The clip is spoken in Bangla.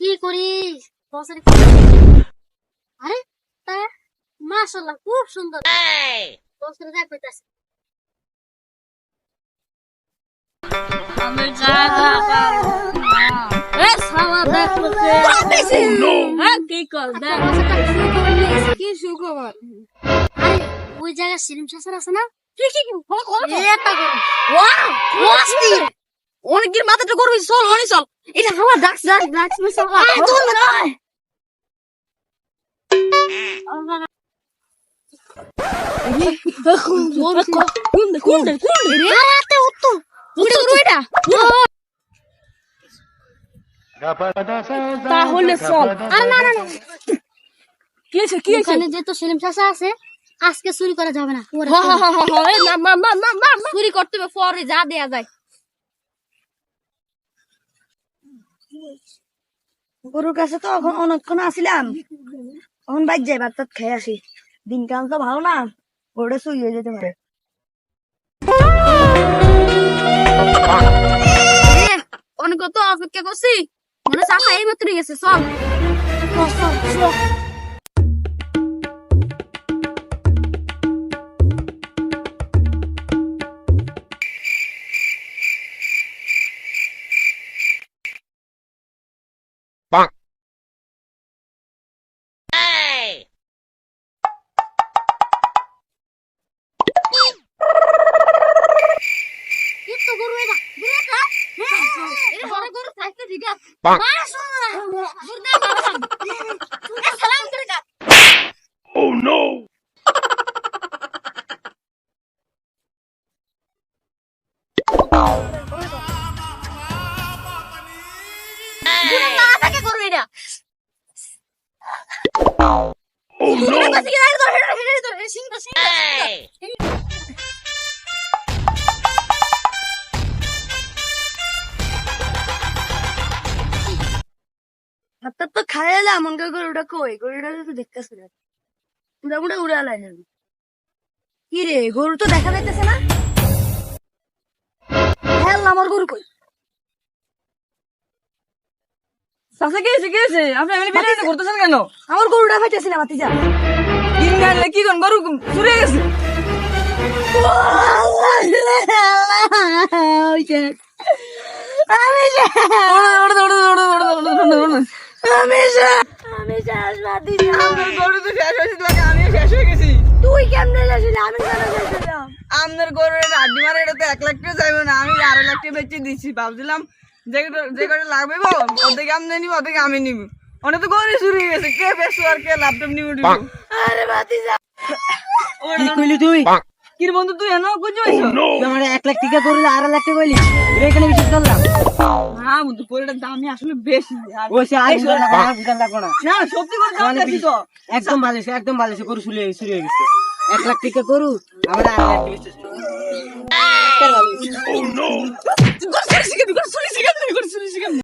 কি করিস বছরে আরে তা মাশাআল্লাহ খুব সুন্দর বছরে দেখ কইতাছে আমি জায়গা এ সাওয়া দেখ হ্যাঁ কি কর দেখ কি সুখবর আরে ওই জায়গা সিলিম শাসন আছে না কি এটা কর ওয়াও ওয়াস্তি অনেকদিন মাথাটা করবি চল অনেক চল এটা আমার ডাক্স মিস চল না তাহলে চল না কি এখানে যে তো সেলিম চাচা আছে আজকে চুরি করা যাবে না চুরি করতে হবে পরে যা দেয়া যায় গরুর কাছে তো অনেকক্ষণ আসিলাম এখন বাইক যাই ভাত খেয়ে আসি দিনকাল তো ভালো না গরুটা চুরি হয়ে যেতে পারে অনেক তো অপেক্ষা করছি মনে চাচা এই মাত্র গেছে চল Oh no! Oh no! ভাতটা তো খাই এলাম মন করে গরুটা কই গরুটা তো দেখতেছি না মোটামুটি উড়ে আলাই কি রে গরু তো দেখা যাইতেছে না হ্যাঁ আমার গরু কই চাচা কি হয়েছে আপনি এমনি বিরিয়ানি করতেছেন কেন? আমার গরুটা পাইতেছি না ভাতিজা দিন গাইলে কি কোন গরু চুরে গেছে গরু তো শেষ হয়েছে তোমাকে আমিও শেষ হয়ে গেছি তুই কেমনে যাচ্ছিলি আমি কেন যাচ্ছিলাম আপনার গরুর আড্ডি মারে এটা তো 1 লাখ টাকা যাইবে না আমি 2.5 লাখ টাকা বেচে দিচ্ছি ভাবছিলাম যে কটা লাগবে ওদেরকে আপনি নিব ওদেরকে আমি নিব অনেক তো গরু চুরি গেছে কে বেশি আর কে ল্যাপটপ নিব আরে ভাতিজা কি কইলি তুই কি রে বন্ধু তুই এনো বুঝতে পারছিস তুই আমার 1 লাখ টাকা করলি 2.5 লাখ টাকা কইলি তুই এখানে বিশ্বাস করলাম না বন্ধু গরুটার দামই আসলে বেশি ওই সে আই বুঝাল লাগো না না সত্যি করে দাম বেশি তো একদম ভালো গরু চুরি হয়ে গেছে 1 লাখ টাকা গরু আমার 2.5 লাখ টাকা বিশ্বাস Oh no! গরু চুরি শিখে